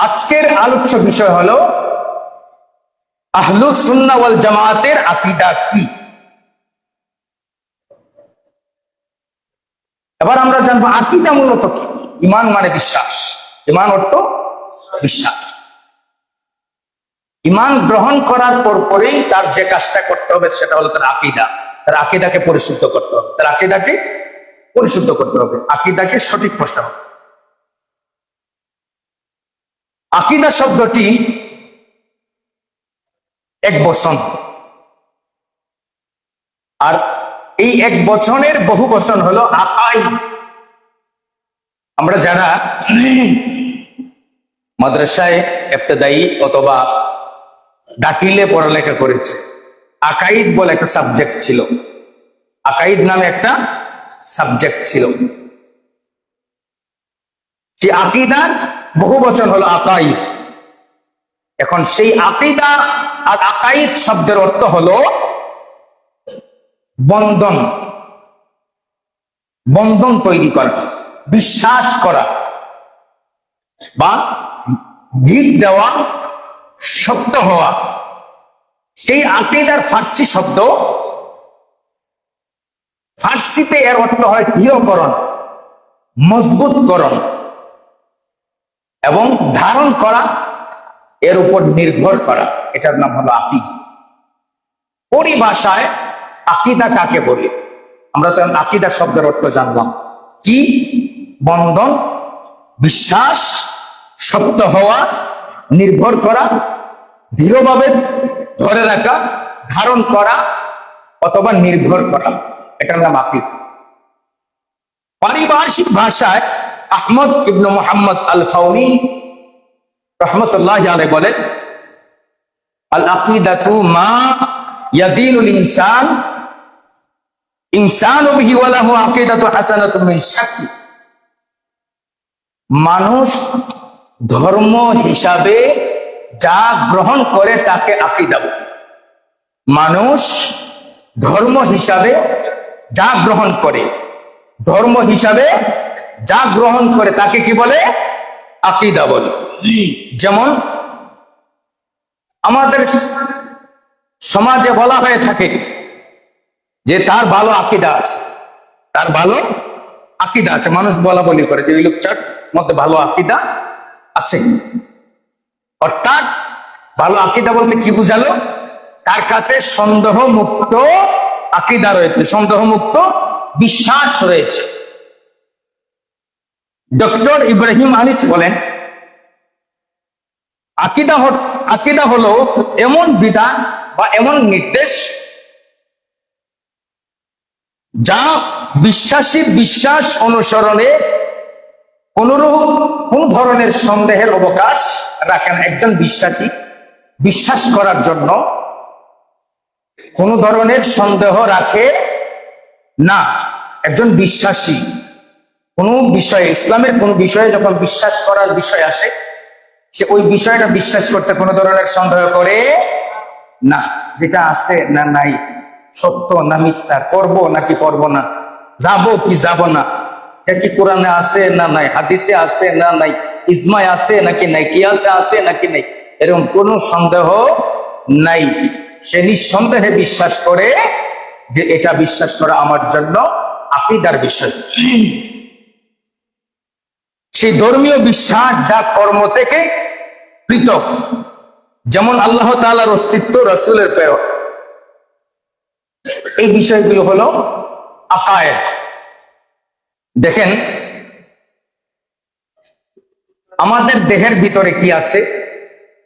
আজকের আলোচ্য বিষয় হলো আহলুস সুন্নাহ ওয়াল জামাতের আকীদা কি। এবার আমরা জানবো আকীদা মূলত কি। ঈমান মানে বিশ্বাস, ঈমান অর্থ বিশ্বাস। ঈমান গ্রহণ করার পরেই তার যে কাজটা করতে হবে সেটা হলো তার আকীদা। তার আকীদাকে পরিশুদ্ধ করতে হবে, তার আকীদাকে পরিশুদ্ধ করতে হবে, আকীদাকে সঠিক করতে হবে। আকীদা শব্দটি এক বচন, আর এই এক বচনের বহু বচন হলো আকাইদ। আমরা যারা মাদ্রাসায় ইবতেদায়ী অথবা দাখিলে পড়ালেখা করেছে, আকাইদ বলে একটা সাবজেক্ট ছিল, আকাইদ নামে একটা সাবজেক্ট ছিল। সেই আকীদার বহু বচন হলো আকাইদ। এখন সেই আকীদা আর আকাইদ শব্দের অর্থ হলো বন্ধন, বন্ধন তৈরি করা, বিশ্বাস করা বা গিট দেওয়া, শক্ত হওয়া। সেই আকীদার ফার্সি শব্দ, ফার্সিতে এর অর্থ হয় দৃঢ়করণ, মজবুতকরণ এবং ধারণ করা, এর উপর নির্ভর করা। এটার নাম হলো আকীদা। পরিভাষায় আকীদা কাকে বলে? আমরা তো আকীদা শব্দের অর্থ জানলাম কি? বন্ধন, বিশ্বাস, শক্ত হওয়া, নির্ভর করা, দৃঢ়ভাবে ধরে রাখা, ধারণ করা অথবা নির্ভর করা, এটার নাম আকীদা। পারিভাষিক ভাষায় আহমদ ইবনে মুহাম্মদ আল ফাউমি রাহমাতুল্লাহি আলাইহি বলেন, আল আকীদাতু মা ইয়াদিনুল ইনসান ইনসানু বিহি ওয়া লাহু আকীদাতু হাসানাতুন মিন শাক্কি। মানুষ ধর্ম হিসাবে যা গ্রহণ করে তাকে আকীদা বলে। মানুষ ধর্ম হিসাবে যা গ্রহণ করে, ধর্ম হিসাবে যা গ্রহণ করে তাকে কি বলে? আকীদা বলে। যেমন আমাদের সমাজে বলা হয়ে থাকে যে তার ভালো আকীদা আছে, তার ভালো আকীদা আছে। মানুষ বলা বলি করে যে ওই লোকটার মধ্যে ভালো আকীদা আছে। অর্থাৎ ভালো আকীদা বলতে কি বুঝালো? তার কাছে সন্দেহ মুক্ত আকীদা রয়েছে, সন্দেহ মুক্ত বিশ্বাস রয়েছে। ডক্টর ইব্রাহিম আনিস বলেন, আকীদা হলো এমন বিধান বা এমন নির্দেশ যা বিশ্বাসীর বিশ্বাস অনুসরণে কোন ধরনের সন্দেহের অবকাশ রাখে না। একজন বিশ্বাসী বিশ্বাস করার জন্য কোন ধরনের সন্দেহ রাখে না। একজন বিশ্বাসী কোন বিষয়ে, ইসলামের কোন বিষয়ে যখন বিশ্বাস করার বিষয় আসে, সে ওই বিষয়টা বিশ্বাস করতে কোনো ধরনের সন্দেহ করে না। যেটা আছে না নাই, সত্য না মিথ্যা, করব নাকি করব না, যাব কি যাব না, এটা কি কোরআনে আছে না নাই, হাদিসে আছে না নাই, ইজমায় আছে নাকি নাই, কিয়াসে আছে নাকি নাই, এরকম কোনো সন্দেহ নাই। সে নিঃসন্দেহে বিশ্বাস করে যে এটা বিশ্বাস করা আমার জন্য আকীদার বিষয়। সেই ধর্মীয় বিশ্বাস যা কর্ম থেকে পৃথক, যেমন আল্লাহ তাআলার অস্তিত্ব, রাসূলের প্রেরণ, এই বিষয়গুলো হলো আকায়েদ। দেখেন আমাদের দেহের ভিতরে কি আছে?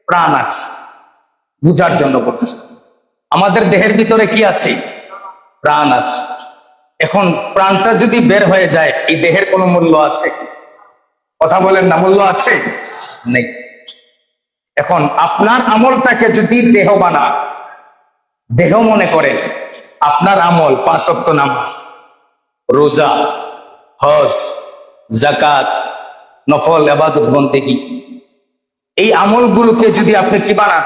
প্রাণ আছে। বুঝার জন্য বলছি, আমাদের দেহের ভিতরে কি আছে? প্রাণ আছে। এখন প্রাণটা যদি বের হয়ে যায়, এই দেহের কোনো মূল্য আছে? কথা বলেন না, মূল্য আছে? নেই। এখন আপনার আমলটাকে যদি দেহ বানান, দেহ মনে করেন, আপনার আমল 5 ওয়াক্ত নামাজ, রোজা, হজ, যাকাত, নফল ইবাদত বন্দেগী, এই আমলগুলোকে যদি আপনি কি বানান?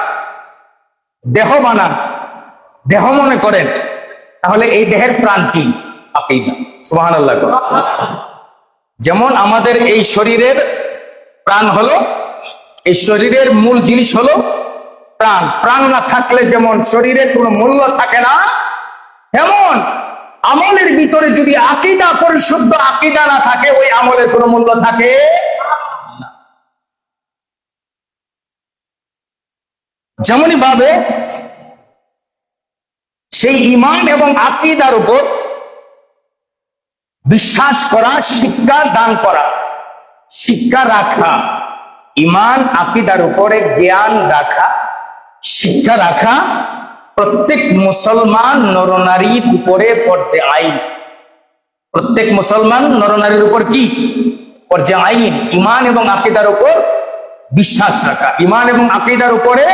দেহ বানান, দেহ মনে করেন, তাহলে এই দেহের প্রাণ কি? আকীদা। সুবহানাল্লাহ। যেমন আমাদের এই শরীরের প্রাণ হলো এই শরীরের মূল জিনিস হলো প্রাণ। প্রাণ না থাকলে যেমন শরীরের কোনো মূল্য থাকে না, তেমন আমলের ভিতরে যদি আকীদা, পরিশুদ্ধ আকীদা না থাকে, ওই আমলের কোনো মূল্য থাকে না। যেমনই ভাবে সেই ঈমান এবং আকীদার উপর বিশ্বাস করা, শিক্ষা দান করা, শিক্ষা রাখা, ঈমান আকীদার উপরে জ্ঞান রাখা, শিক্ষা রাখা প্রত্যেক মুসলমান নরনারীর উপরে ফরজে আইন। প্রত্যেক মুসলমান নরনারীর উপর কি ফরজে আইন? ঈমান এবং আকীদার উপর বিশ্বাস রাখা। ঈমান এবং আকীদার উপরে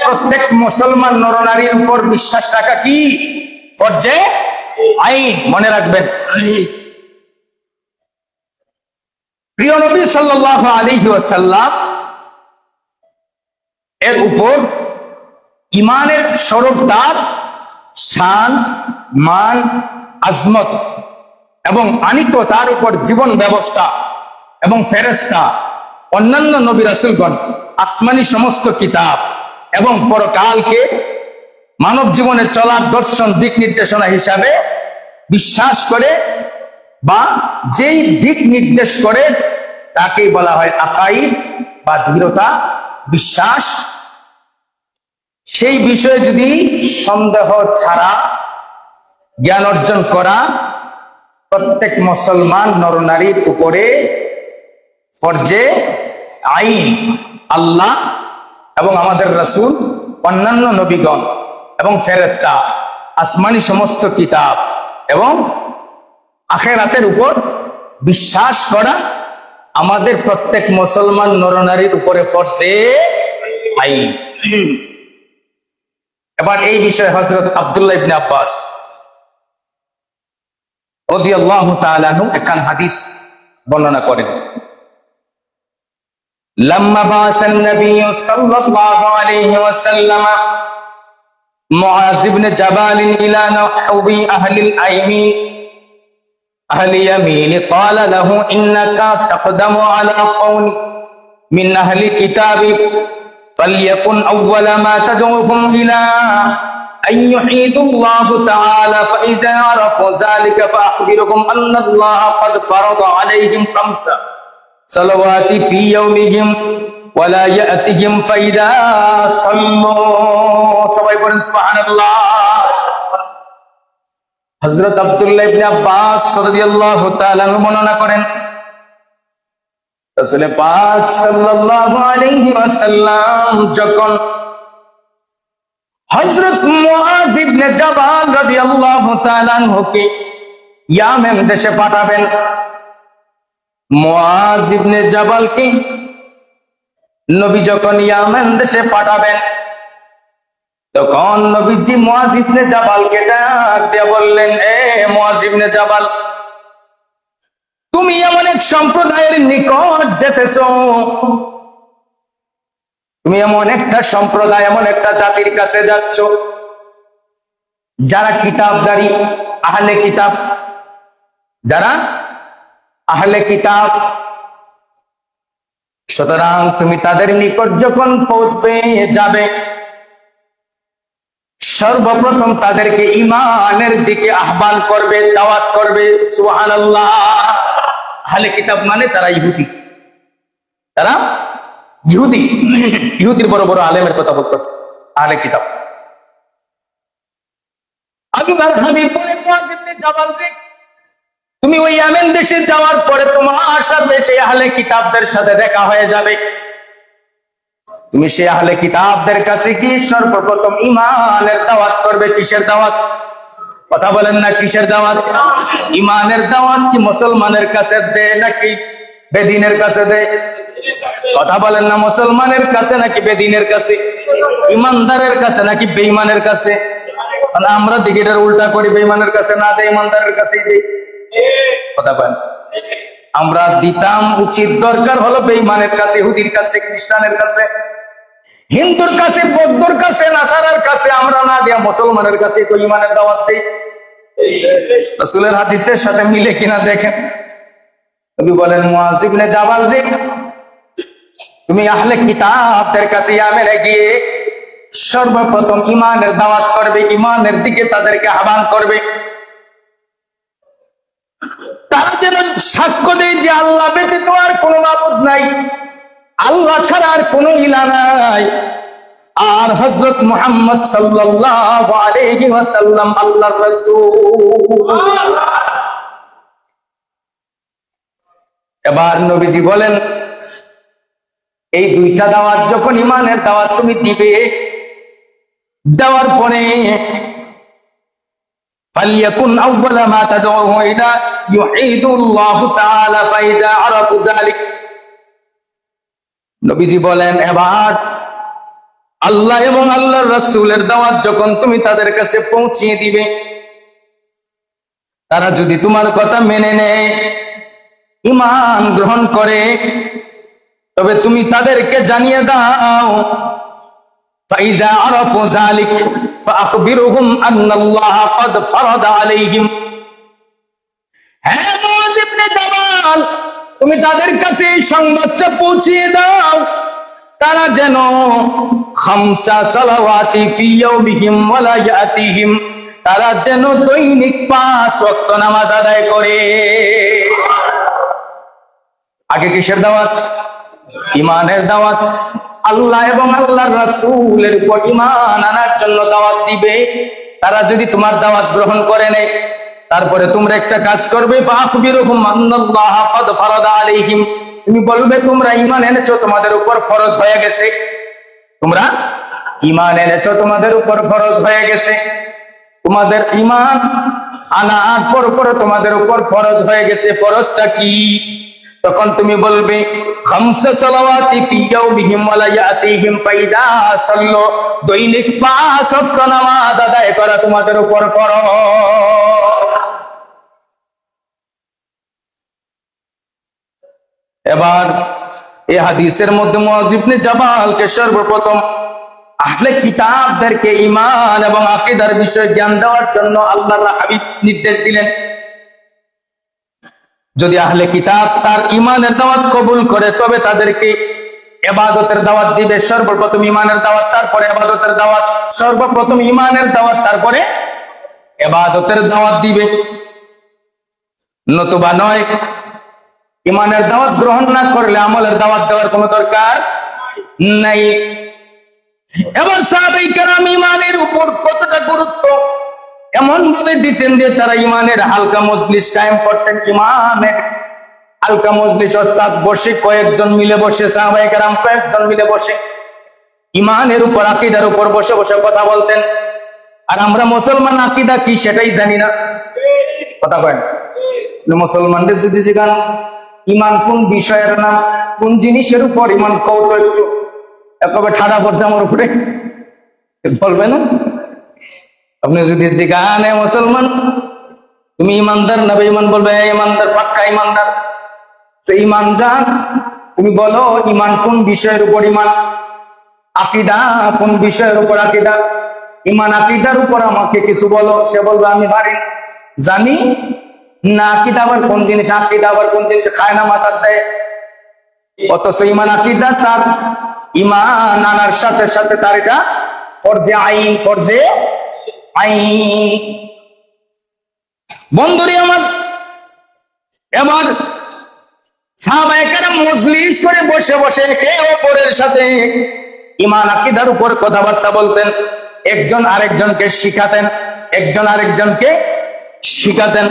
প্রত্যেক মুসলমান নরনারীর উপর বিশ্বাস রাখা কি ফরজে আইন। মনে রাখবেন। প্রিয় নবী সাল্লাল্লাহু আলাইহি ওয়াসাল্লাম এর উপর ঈমানের স্বরূপ তার শান, মান, আজমত এবং আনিত তার উপর জীবন ব্যবস্থা এবং ফেরেশতা, অন্যান্য নবী রাসূলগণ, আসমানি সমস্ত কিতাব এবং পরকালকে মানব জীবনে চলার দর্শন, দিক নির্দেশনা হিসাবে বিশ্বাস করে বা যেই দিক নির্দেশ করে তাকেই বলা হয় আকাইদ বা দৃঢ়তা, বিশ্বাস। সেই বিষয়ে যদি সন্দেহ ছাড়া জ্ঞান অর্জন করা প্রত্যেক মুসলমান নরনারীর উপরে ফরজে আইন। আল্লাহ এবং আমাদের রাসূল, অন্যান্য নবীগণ এবং ফেরেশতা, আসমানি সমস্ত কিতাব এবং আখিরাতের উপর বিশ্বাস করা আমাদের প্রত্যেক মুসলমান নরনারীর উপরে ফরজে আইন। এবার এই বিষয়ে হযরত আব্দুল্লাহ ইবনে আব্বাস রাদিয়াল্লাহু তাআলা আনহু একখান হাদিস বর্ণনা করেন। লাম্মা বাসান নবী সাল্লাল্লাহু আলাইহি ওয়াসাল্লাম মুআয ইবনে জাবাল ইলা নাহবি আহলিল আইমিন أهل يمين قال له إنك تقدم على قوم من أهل الكتاب فليكن أول ما تدعوهم إلى أن يحيدوا الله تعالى فإذا عرفوا ذلك فأخبرهم أن الله قد فرض عليهم 5 صلوات في يومهم ولا يأتهم فإذا صلوا سبحان الله। হযরত আব্দুল্লাহ ইবনে আব্বাস রাদিয়াল্লাহু তাআলা বর্ণনা করেন, রাসূল পাক সাল্লাল্লাহু আলাইহি ওয়াসাল্লাম যখন হযরত মুআয ইবনে জাবাল রাদিয়াল্লাহু তাআলা আনহুকে ইয়ামেন দেশে পাঠাবেন, মুআয ইবনে জাবালকে নবী যখন ইয়ামেন দেশে পাঠাবেন, তখন নবীজি মুআয ইবনে জাবালকে ডাক দিয়ে বললেন, এ মুআয ইবনে জাবাল, তুমি এমন এক সম্প্রদায়ের নিকট যেতেছো, তুমি এমন একটা সম্প্রদায়, এমন একটা জাতির কাছে যাচ্ছ যারা কিতাবদারি, আহলে কিতাব, যারা আহলে কিতাব। সুতরাং তুমি তাদের নিকট যখন পৌঁছবে যাবে, সর্বপ্রথম তাদেরকে ঈমানের দিকে আহ্বান করবে, দাওয়াত করবে। সুবহানাল্লাহ। আহলে কিতাব মানে তারা ইহুদি, তারা ইহুদি, ইহুদির বড় বড় আলেমের কথা বলতেছে আহলে কিতাব। আল্লাহর হাবিব বলেন মুআয ইবনে জাবালকে, তুমি ওই ইয়ামেন দেশে যাওয়ার পরে তোমার সাথে সেই আহলে কিতাবদের সাথে দেখা হয়ে যাবে। তুমি সেই আহলে কিতাবদের কাছে কি সর্বপ্রথম ঈমানের দাওয়াত করবে। কিসের দাওয়াত? কথা বলেন না, কিসের দাওয়াত? ঈমানের দাওয়াত। কি মুসলমানের কাছে দে নাকি বেদিনের কাছে দে? কথা বলেন না, মুসলমানের কাছে নাকি বেদিনের কাছে? ঈমানদারের কাছে নাকি বেঈমানের কাছে? আমরা দিকেটার উল্টা করি, বেঈমানের কাছে না দেই, ঈমানদারের কাছেই দেই। কথা বলেন। আমরা দিতাম উচিত, দরকার হলো বেঈমানের কাছে, ইহুদির কাছে, খ্রিস্টানের কাছে, হিন্দুর কাছে, বৌদ্ধর কাছে, নাসারার কাছে আমরা না দিয়া মুসলমানের কাছে তো ঈমানের দাওয়াত দেই। রাসূলের হাদিসের সাথে মিলে কিনা দেখেন। নবী বলেন, মুআয ইবনে জাবাল রে, তুমি আহলে কিতাবদের কাছে ইয়ামেনে গিয়ে সর্বপ্রথম ঈমানের দাওয়াত করবে, ঈমানের দিকে তাদেরকে আহ্বান করবে। তারা যেন সাক্ষ্য দেয় যে আল্লাহ ব্যতীত আর কোনো মাবুদ নাই, আল্লাহ ছাড়া আর কোনো ইলাহ নাই, আর হযরত মুহাম্মদ সাল্লাল্লাহু আলাইহি ওয়াসাল্লাম আল্লাহর রাসূল। এবার নবীজি বলেন, এই দুইটা দাওয়াত যখন ঈমানের দাওয়াত তুমি দিবে, দেওয়ার পরে ফালিয়াকুন আউওয়ালা মা তাদউহু ইলা ইউহিদুল্লাহু তাআলা ফাইজা আরাফু যালিক। নবীজি বলেন, এবার আল্লাহ এবং আল্লাহর রাসূলের দাওয়াত যখন তুমি তাদের কাছে পৌঁছিয়ে দিবে, তারা যদি তোমার কথা মেনে নেয়, ঈমান গ্রহণ করে, তবে তুমি তাদেরকে জানিয়ে দাও, ফাইজা আরাফু যালিক ফাআখবিরহুম আন্নাল্লাহা ক্বাদ ফারাদা আলাইহিম। হে মুআয ইবনে জাবাল, তুমি তাদের কাছে এই সংবাদটা পৌঁছিয়ে দাও, তারা যেন খামসা সালাওয়াতি ফি ইয়াউমিহিম ওয়া লায়াতিহিম, তারা যেন দৈনিক 5 ওয়াক্ত নামাজ আদায় করে। আগে কিসের দাওয়াত? ঈমানের দাওয়াত। আল্লাহ এবং আল্লাহর রাসূলের উপর ঈমান আনার জন্য দাওয়াত দিবে। তারা যদি তোমার দাওয়াত গ্রহণ করে নেয়, তারপরে তোমরা একটা কাজ করবে, ফাআখবিরহুম আন্নাল্লাহা ক্বাদ ফারাদা আলাইহিম। তুমি বলবে তোমরা ঈমান এনেছো, তোমাদের উপর ফরজ হয়ে গেছে। তোমরা ঈমান এনেছো, তোমাদের উপর ফরজ হয়ে গেছে। তোমাদের ঈমান আনার পর তোমাদের উপর ফরজ হয়ে গেছে। ফরজটা কি? তখন তুমি বলবে, খামসা সালাওয়াতি ফি ইয়াউমিহিম ওয়া লায়াতিহিম ফাইদা সাল্লু, দৈনিক 5 ওয়াক্ত নামাজ আদায় করা তোমাদের উপর ফরজ। এবার এই হাদিসের মধ্যে মুআয ইবনে জাবালকে সর্বপ্রথম আহলে কিতাবদেরকে ঈমান এবং আকীদার বিষয়ে জ্ঞান দেওয়ার জন্য আল্লাহর হাবিব নির্দেশ দিলেন। যদি আহলে কিতাব তার ঈমানের দাওয়াত কবুল করে, তবে তাদেরকে ইবাদতের দাওয়াত দিবে। সর্বপ্রথম ঈমানের দাওয়াত, তারপরে ইবাদতের দাওয়াত। সর্বপ্রথম ঈমানের দাওয়াত, তারপরে ইবাদতের দাওয়াত দিবে। নতুবা নয়, ঈমানের দাওয়াত গ্রহণ না করলে আমলের দাওয়াত দেওয়ার কোনো দরকার নাই। এবার সাহাবায়ে কেরাম ঈমানের উপর কতটা গুরুত্ব এমন ভাবে দিতেন যে তারা ঈমানের হালকা মজলিস কায়েম করতেন। ঈমানের হালকা মজলিস অর্থাৎ বসে কয়েকজন মিলে বসে, সাহাবায়ে কেরাম কয়েকজন মিলে বসে ঈমানের উপর, আকীদার উপর বসে বসে কথা বলতেন। আর আমরা মুসলমান আকীদা কি সেটাই জানি না। কথা কয় না? মুসলমানদের যদি জিজ্ঞাসা ঈমান কোন বিষয়ের নাম, কোন জিনিসের উপর ঈমান, কত একটু একেবারে ঠাড়া পড়তে আমার উপরে বলবে না। আপনি যদি জিজ্ঞাসা মুসলমান তুমি ইমানদার না বেঈমান, বলবে ইমানদার, পাক্কা ইমানদার। তো ঈমান জান, তুমি বলো ঈমান কোন বিষয়ের উপর ঈমান, আকীদা কোন বিষয়ের উপর আকীদা, ঈমান আকীদার উপর আমাকে কিছু বলো। সে বলবে আমি পারি জানি না। আকীদা আবার কোন জিনিস, আকীদা আবার কোন জিনিস, খায় না মাথার দেয়। অথচ ঈমান আকীদা, তার ঈমান আনার সাথে সাথে তার এটা ফরজে আইন, ফরজে আইন। বন্ধুরে আমার, এবার সাহাবায়ে কেরাম মজলিস করে বসে বসে একে অপরের সাথে ঈমান আকীদার উপর কথাবার্তা বলতেন। একজন আরেকজনকে শিখাতেন, একজন আরেকজনকে শিখাতেন।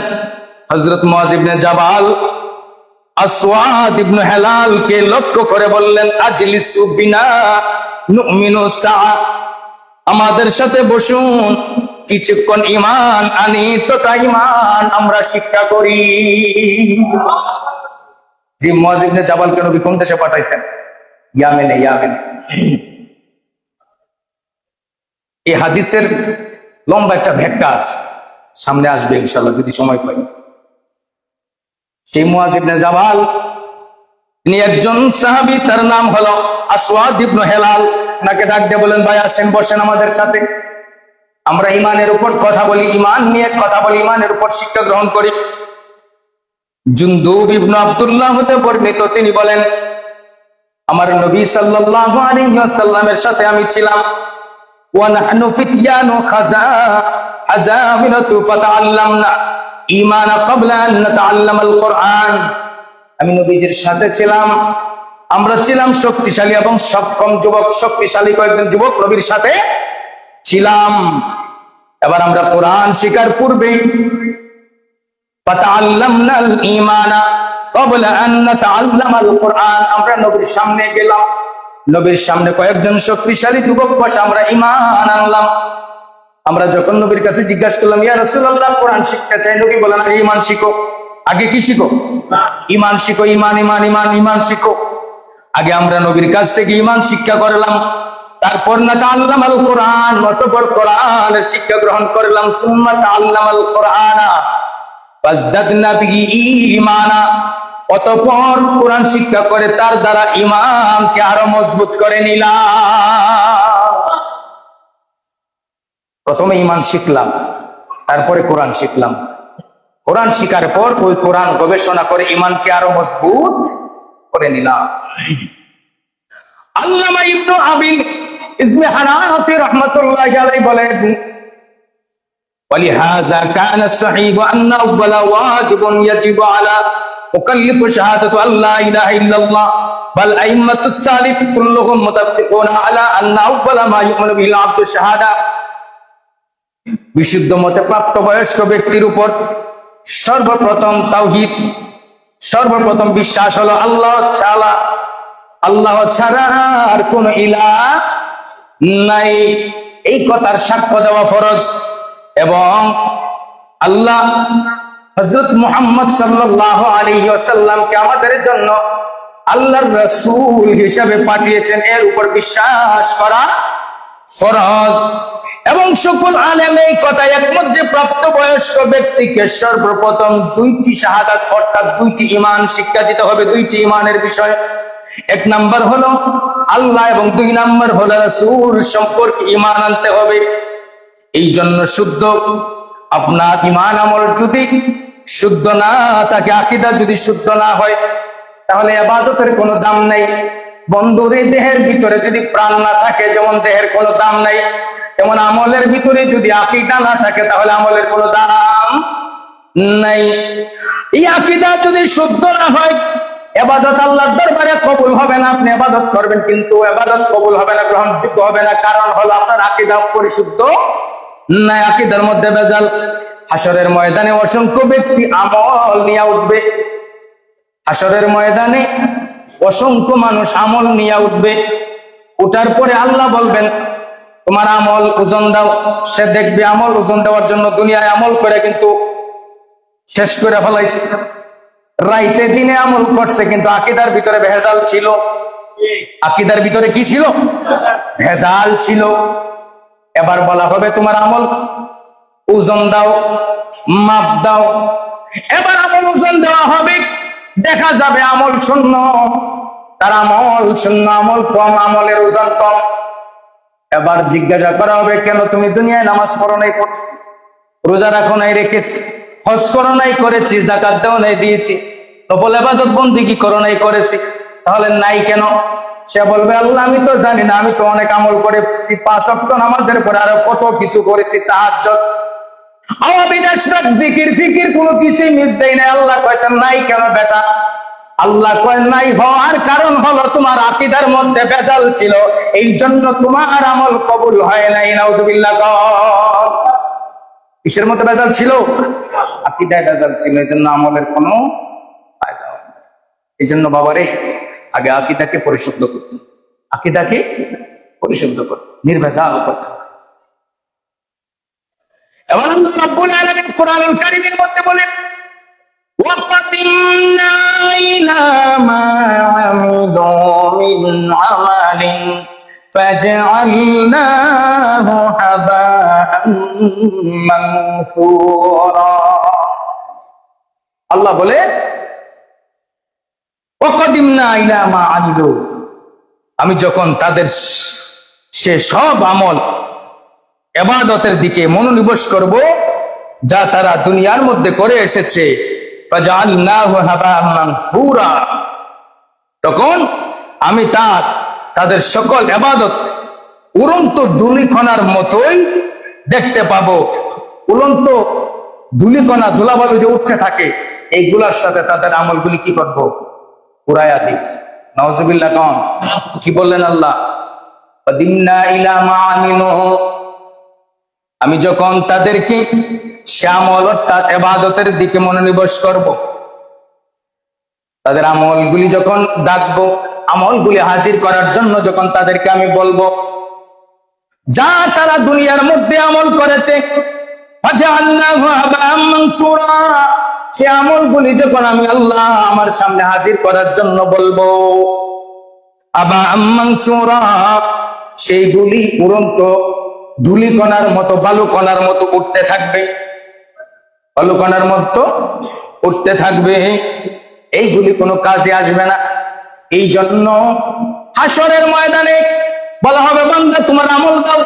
হযরত মুআয ইবনে জাবাল আসওয়াদ ইবনে হেলালকে লক্ষ্য করে বললেন, আজলিসু বিনা নুমিনু সাআ, আমাদের সাথে বসুন, কিছুক্ষণ ঈমান আনি তো তা ঈমান আমরা শিক্ষা করি। যে মুআয ইবনে জাবালকে নবী কোন দেশে পাঠাইছেন? ইয়ামেনে। ইয়ামেনে। এই হাদিসের লম্বা একটা ব্যাখ্যা আছে, সামনে আসবে ইনশাআল্লাহ যদি সময় পাই। সেই মুআয ইবনে জাবাল, তিনি একজন সাহাবী, তার নাম হলো আসওয়াদ ইবনে হেলাল। নাকে ডাক দিয়ে বলেন, ভাই আসেন, বসেন আমাদের সাথে, আমরা ঈমানের উপর কথা বলি, ঈমান নিয়ে কথা বলি, ঈমানের উপর শিক্ষা গ্রহণ করি। জুনদুব ইবনে আব্দুল্লাহ হতে বর্ণিত, তিনি বলেন, আমার নবী সাল্লাল্লাহু আলাইহি ওয়াসাল্লামের সাথে আমি ছিলাম। ওয়া নাহনু ফিতয়ানু হাযামিনাতু ফাতাআল্লামনা ঈমানা ক্বাবলা আন নাতাআল্লামাল কুরআন। আমি নবীজির সাথে ছিলাম, আমরা ছিলাম শক্তিশালী এবং সক্ষম যুবক, শক্তিশালী কয়েকজন যুবক নবীর সাথে ছিলাম। এবার আমরা কোরআন শিখার পূর্বে ফাতাআল্লামনাল ঈমানা ক্বাবলা আন নাতাআল্লামাল কুরআন, আমরা নবীর সামনে গেলাম, নবীর সামনে কয়েকজন শক্তিশালী যুবক বসে আমরা ঈমান আনলাম। আমরা যখন নবীর কাছে জিজ্ঞাসা করলাম, ইয়া রাসূলুল্লাহ কোরআন শিখতে চাই, নবী বলেন আগে ঈমান শিখো। আগে কি শিখো? ঈমান শিখো। ঈমান ঈমান ঈমান ঈমান শিখো। আগে আমরা নবীর কাছ থেকে ঈমান শিক্ষা করলাম, তারপর না তাআল্লামাল কুরআন, অতঃপর কোরআনের শিক্ষা গ্রহণ করলাম। সুম্মা তাআল্লামাল কুরআনা ফাজদাদনা বিহি ঈমানা, অতঃপর কোরআন শিক্ষা করে তার দ্বারা ঈমানকে আরো মজবুত করে নিলাম। প্রথমে ঈমান শিখলাম, তারপরে কোরআন শিখলাম। কোরআন শিখার পর ওই কোরআন গবেষণা করে ঈমানকে আরো মজবুত করে নিলাম। আল্লামা ইবনু আবিল ইজমি হানাফি রাহমাতুল্লাহি আলাইহি বলেন, ওয়ালিহাযা কানা সাহিহ আন্না আউয়ালা ওয়াজিবুন ইয়াজিবু আলা মুকাল্লিফ শাহাদাতু আল্লা ইলাহা ইল্লাল্লাহ বাল আইম্মাতুস সালিফ কুল্লুহুম মুতাফিকুনা আলা আন্না আউয়ালা মা ইউমিনু বিল আবদু শাহাদা। বিশুদ্ধ মতে প্রাপ্তবয়স্ক ব্যক্তির উপর সর্বপ্রথম তাওহীদ, সর্বপ্রথম বিশ্বাস হলো আল্লাহ ছাড়া, আল্লাহ ছাড়া আর কোন ইলাহ নাই, এই কথার সাক্ষ্য দেওয়া ফরজ। এবং আল্লাহ হযরত মুহাম্মদ সাল্লাল্লাহু আলাইহি ওয়াসাল্লামকে আমাদের জন্য আল্লাহর রাসূল হিসেবে পাঠিয়েছেন, এর উপর বিশ্বাস করা ফরজ। এবং সকল আলেম এই কথায় একমত যে প্রাপ্তবয়স্ক ব্যক্তিকে সর্বপ্রথম দুইটি শাহাদাত অর্থাৎ দুইটি ঈমান শিক্ষা দিতে হবে। দুইটি ঈমানের বিষয়, এক নাম্বার হলো আল্লাহ এবং দুই নাম্বার হলো রাসূল সম্পর্কে ঈমান আনতে হবে। এই জন্য শুদ্ধ আপনার ঈমান আমল যদি শুদ্ধ না থাকে, আকীদা যদি শুদ্ধ না হয়, তাহলে ইবাদতের কোনো দাম নাই। বন্ধুরে দেহের ভিতরে যদি প্রাণ না থাকে, যেমন দেহের কোনো দাম নাই, তেমন আমলের ভিতরে যদি আকীদা না থাকে, তাহলে আমলের কোনো দাম নাই। এই আকীদা যদি শুদ্ধ না হয়, ইবাদত আল্লাহর দরবারে কবুল হবে না। আপনি ইবাদত করবেন কিন্তু ইবাদত কবুল হবে না, গ্রহণযোগ্য হবে না। কারণ হলো আপনার আকীদা পরিশুদ্ধ নাই, আকীদার মধ্যে ভেজাল। হাসরের ময়দানে অসংখ্য ব্যক্তি আমল নিয়ে উঠবে, হাসরের ময়দানে অসংখ্য মানুষ আমল নিয়ে উঠবে। উঠার পরে আল্লাহ বলবেন তোমার আমল ওজন দাও। সে দেখবে আমল ওজন দেওয়ার জন্য দুনিয়ায় আমল করে কিন্তু শেষ করে ফেলাইছে, রাইতে দিনে আমল করছে, কিন্তু আকীদার ভিতরে ভেজাল ছিল। আকীদার ভিতরে কি ছিল? ভেজাল ছিল। এবার বলা হবে তোমার আমল ওজন দাও, মাপ দাও। এবার আমল ওজন দেওয়া হবে, দেখা যাবে আমল শূন্য, তার আমল শূন্য, আমল কম, আমলের ওজন কম। এবার জিজ্ঞাসা করা হবে কেন তুমি দুনিয়ায় নামাজ পড়ো নাই, পড়ছি, রোজা রাখো নাই, রেখেছি, হজ করো নাই, করেছি, যাকাত দাও নাই, দিয়েছি, নফল ইবাদত বন্দেগী করো নাই, করেছি, তাহলে নাই কেন? সে বলবে আল্লাহ আমি তো জানি না, আমি তো অনেক আমল করেছি, 5 ওয়াক্ত নামাজের পরে আরো কত কিছু করেছি, তাহাজ্জুদ, আওয়াবিদ, ইশরাক, জিকির, ফিকির, কোনো কিছুই মিস দেই নাই। আল্লাহ কয়টা নাই কেন বেটা? আল্লাহ কয় নাই হওয়ার কারণ হলো তোমার আকীদার মধ্যে ভেজাল ছিল, এই জন্য তোমার আমল কবুল হয় নাই। নাউজুবিল্লাহ। কিসের মধ্যে ভেজাল ছিল? আকীদায় ভেজাল ছিল, এই জন্য আমলের কোনো ফায়দা হয় না। এই জন্য বাবারে আগে আকীদাকে পরিশুদ্ধ করতে, আকীদাকে পরিশুদ্ধ করতে, নির্ভেজাল করতে। এবার আল্লাহ রাব্বুল আলামিন কোরআনুল কারীমের মধ্যে বলেন وَقَدِمْنَا إِلَى مَا عَمِلُوا مِنْ عَمَلٍ فَجَعَلْنَاهُ هَبَاءً مَنْثُورًا। আল্লাহ বলে وَقَدِمْنَا إِلَى مَا عَمِلُوا, আমি যখন তাদের সে সব আমল ইবাদতের দিকে মনোনিবেশ করব যা তারা দুনিয়ার মধ্যে করে এসেছে, ফাজআলনাহু হাবাআন মানসুরা, তখন আমি তাদের সকল ইবাদত উড়ন্ত ধূলিকণার মতোই দেখতে পাবো। উড়ন্ত ধূলিকণা ধুলাবালু যে উঠতে থাকে, এইগুলার সাথে তাদের আমলগুলি কি করব? উড়াইয়া দিব। নাউজুবিল্লাহ। কন কি বললেন আল্লাহ? ওয়াদিন্না ইলা মা আমিলু, আমি যখন তাদেরকে সে আমল অর্থাৎ ইবাদতের দিকে মনোনিবেশ করব, তাদের আমলগুলি যখন ডাকবো, আমলগুলি হাজির করার জন্য যখন তাদেরকে আমি বলবো, যা তারা দুনিয়ার মধ্যে আমল করেছে, ফাজআলনাহু হাবা'আম মানসুরা, সে আমলগুলি যখন আমি আল্লাহ আমার সামনে হাজির করার জন্য বলবো, হাবা'আম মানসুরা, সেইগুলি উড়ন্ত ধূলিকণার মতো বালুকণার মতো উঠতে থাকবে, বালুকণার মতো উঠতে থাকবে, এইগুলি কোনো কাজে আসবে না। এই জন্য হাসরের ময়দানে বলা হবে, বান্দা তোমার আমল দাও।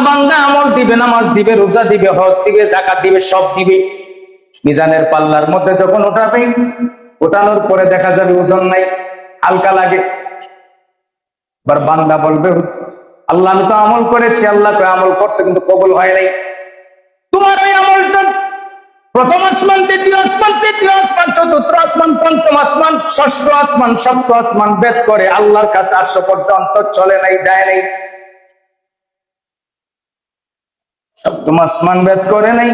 বান্দা আমল দিবে, নামাজ দিবে, রোজা দিবে, হজ দিবে, যাকাত দিবে, সব দিবে। মিজানের পাল্লার মধ্যে যখন ওঠাবে, ওঠানোর পরে দেখা যাবে ওজন নাই, হালকা লাগে। এবার বান্দা বলবে, আল্লাহ আমি তো আমল করেছি, আল্লাহ আমল করছে কিন্তু কবুল হয় নাই। তোমার ওই আমলটা প্রথম আসমান, দ্বিতীয় আসমান, তৃতীয় আসমান, চতুর্থ আসমান, পঞ্চম আসমান, ষষ্ঠ আসমান, সপ্তম আসমান ভেদ করে আল্লাহর কাছে আরশ পর্যন্ত চলে নাই, যায় নাই। সপ্তম আসমান ভেদ করে নাই।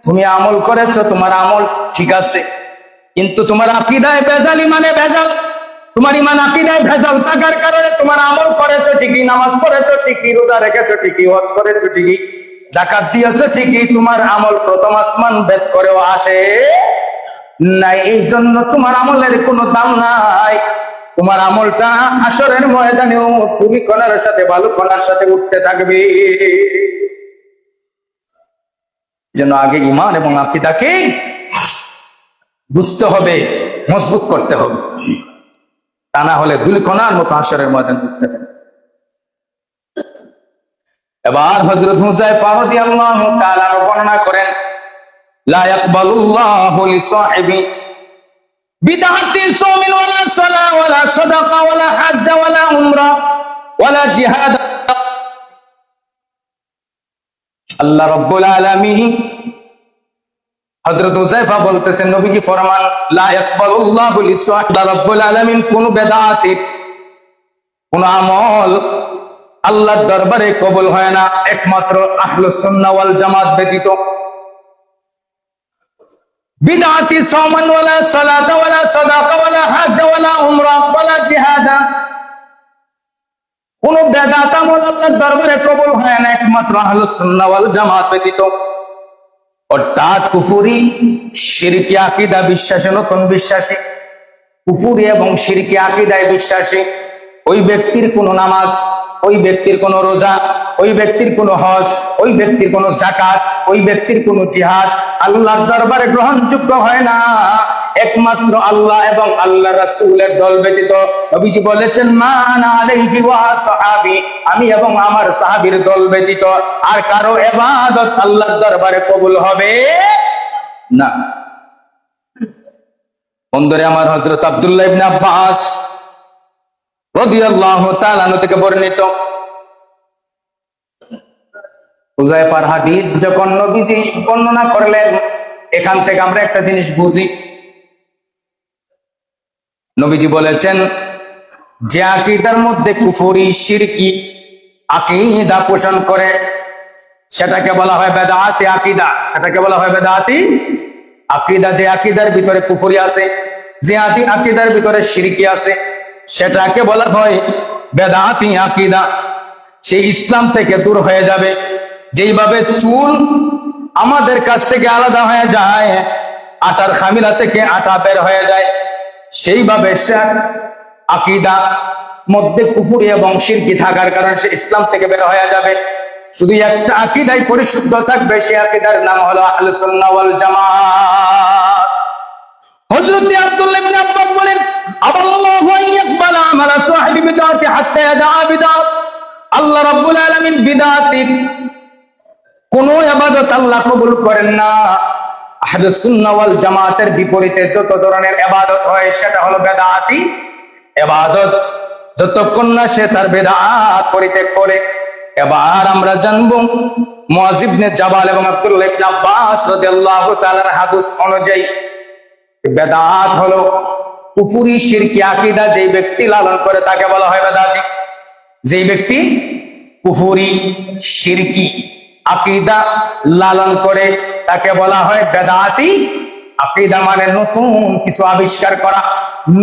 তুমি আমল করেছো, তোমার আমল ঠিক আছে, কিন্তু তোমার আকীদায় ভেজাল, ইমানে ভেজাল। তোমার ইমান আকীদায় ভেজাল থাকার কারণে তোমার আমল করেছো ঠিকই, নামাজ পড়েছো ঠিকই, রোজা রেখেছো ঠিকই, হজ করেছো ঠিকই, যাকাত দিয়েছো ঠিকই, তোমার আমল প্রথম আসমান ভেদ করেও আসে নাই। এই জন্য তোমার আমলের কোনো দাম নাই। তোমার আমলটা হাসরের ময়দানেও ধূলিকণার সাথে বালুকণার সাথে উঠতে থাকবে। যেন আগে ঈমান এবং আকীদাকে বুঝতে হবে, মজবুত করতে হবে, তা না হলে ধূলিকণার মতো হাসরের ময়দানে উঠতে থাকবে। এবার হযরত হুযায়ফা রাদিয়াল্লাহু তাআলা বর্ণনা করেন, লা ইয়াকবালুল্লাহু লিসাহিবি বিদআতি সাওমিন ওয়ালা সালাহ ওয়ালা সাদাকা ওয়ালা হজ্জ ওয়ালা উমরা ওয়ালা জিহাদ। আল্লাহ রাব্বুল আলামিন হযরত হুযায়ফা বলতেছেন, নবীজি ফরমান, লা ইয়াকবালুল্লাহু লিসাহিবি, আল্লাহ রাব্বুল আলামিন কোন বেদাতির কোন আমল আল্লাহর দরবারে কবুল হয় না একমাত্র আহলুস সুন্নাহ ওয়াল জামাত ব্যতীত। বিদআতি সাওমান ওয়ালা সালাতা ওয়ালা সাদাকা ওয়ালা হজ্জ ওয়ালা উমরা ওয়ালা জিহাদ, কোন বেদাত আমল আল্লাহর দরবারে কবুল হয় না একমাত্র আহলুস সুন্নাহ ওয়াল জামাত ব্যতীত। অর্থাৎ কুফরি শিরকি আকীদা বিশ্বাসী, নতুন বিশ্বাসী, কুফরি এবং শিরকি আকীদায় বিশ্বাসী ওই ব্যক্তির কোনো নামাজ, ওই ব্যক্তির কোন রোজা, ওই ব্যক্তির কোন হজ, ওই ব্যক্তির কোন যাকাত, ওই ব্যক্তির কোন জিহাদ আল্লাহর দরবারে গ্রহণযোগ্য হয় না একমাত্র আল্লাহ এবং আল্লাহ রাসূলের দল ব্যতীত। নবীজি বলেছেন, মা আনা আলাইহি ওয়া সাহাবী, আমি এবং আমার সাহাবীর দল ব্যতীত আর কারো ইবাদত আল্লাহর দরবারে কবুল হবে না। বন্ধুরে আমার, হযরত আব্দুল্লাহ ইবনে আব্বাস রাদিয়াল্লাহু তাআলা আনহু থেকে বর্ণিত হুযায়ফার হাদিস যখন নবীজি বর্ণনা করলেন, এখান থেকে আমরা একটা জিনিস বুঝি। নবীজি বলেছেন, যে আকীদার মধ্যে কুফরি শিরকি আকীদা পোষণ করে সেটাকে বলা হয় বেদাতি আকীদা, সেটাকে বলা হয় বেদাতি আকীদা। যে আকীদার ভিতরে কুফরি আছে, যে আকীদার ভিতরে শিরকি আছে, সেটাকে বলা হয় বেদাতি আকীদা। সেই ইসলাম থেকে দূর হয়ে যাবে। যেইভাবে চুল আমাদের কাছ থেকে আলাদা হয়ে যায়, আটার খামিলা থেকে আটা বের হয়ে যায়, সেইভাবে সে আকীদা মধ্যে কুফরি এবং শিরকি থাকার কারণে সে ইসলাম থেকে বের হয়ে যাবে। শুধু একটা আকীদাই পরিশুদ্ধ থাকবে, সেই আকীদার নাম হলো আহলুস সুন্নাহ ওয়াল জামাত। হযরত আব্দুল্লাহ ইবনে আব্বাস বলেন, আল্লাহু ইয়াকবালা আমালা সাহিবি বিদআতি হাত্তা ইয়াদা বিদআত, আল্লাহ রাব্বুল আলামিন বিদআতির কোন ইবাদত আল্লাহ কবুল করেন না। আহলুস সুন্নাহ ওয়াল জামাতের বিপরীতে যত ধরনের ইবাদত হয় সেটা হলো বেদাতি ইবাদত, যতক্ষণ না সে তার বিদআত পরিত্যাগ করে। এবার আমরা জানবো মুআয ইবনে জাবাল এবং আব্দুল্লাহ ইবনে আব্বাস রাদিয়াল্লাহু তাআলার হাদিস অনুযায়ী বিদআত হলো কুফরি শিরকি আকীদা। যেই ব্যক্তি লালন করে তাকে বলা হয় বেদাতি। যেই ব্যক্তি কুফরি শিরকি আকীদা লালন করে তাকে বলা হয় বেদাতি। আকীদা মানে নতুন কিছু আবিষ্কার করা,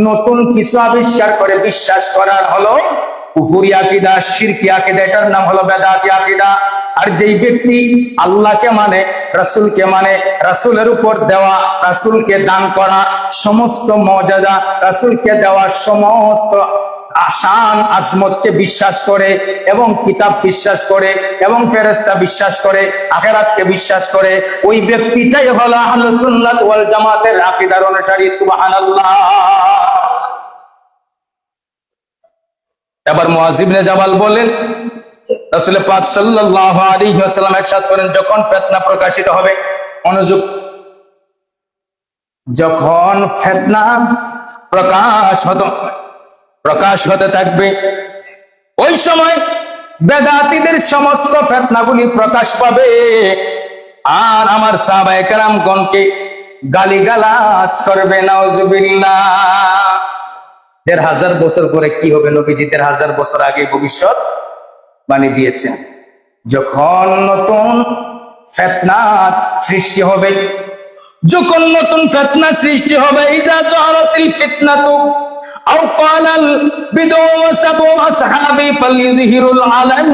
নতুন কিছু আবিষ্কার করে বিশ্বাস করার হলো কুফরি আকীদা, শিরকি আকীদা, এটার নাম হলো বেদাতি আকীদা। আর যেই ব্যক্তি আল্লাহকে মানে, রাসূলকে মানে, রাসূলের উপর দেওয়া, রাসূলকে দান করা সমস্ত মুজিজা, রাসূলকে দেওয়া সমস্ত আসান আজমতকে বিশ্বাস করে এবং কিতাব বিশ্বাস করে এবং ফেরেশতা বিশ্বাস করে, আখিরাতকে বিশ্বাস করে, ওই ব্যক্তিটাই হলো আহলুস সুন্নাত ওয়াল জামাতের আকীদার অনুসারী। সুবহানাল্লাহ। এবার মুআয ইবনে জাবাল বলেন, রাসূল পাক সাল্লাল্লাহু আলাইহি ওয়াসাল্লাম ইরশাদ করেন, যখন ফিতনা প্রকাশিত হবে, মনোযোগ, যখন ফিতনা প্রকাশ হতে থাকবে, ওই সময় বেদাতীদের সমস্ত ফিতনাগুলি প্রকাশ পাবে। আর আমার সাহাবায়ে কেরামগণকে গালিগালাজ করবে। নাউজুবিল্লাহ। ১৫০০ বছর পরে কি হবে? নবীজি ১৫০০ বছর আগে ভবিষ্যৎ বাণী দিয়েছেন। যখন নতুন ফিতনা সৃষ্টি হবে, যখন নতুন ফিতনা সৃষ্টি হবে, ইজা জালাতিল ফিতনাতু আও ক্বালাল বিদু ওয়াসাবু আসহাবি ফালইযহিরুল আলাম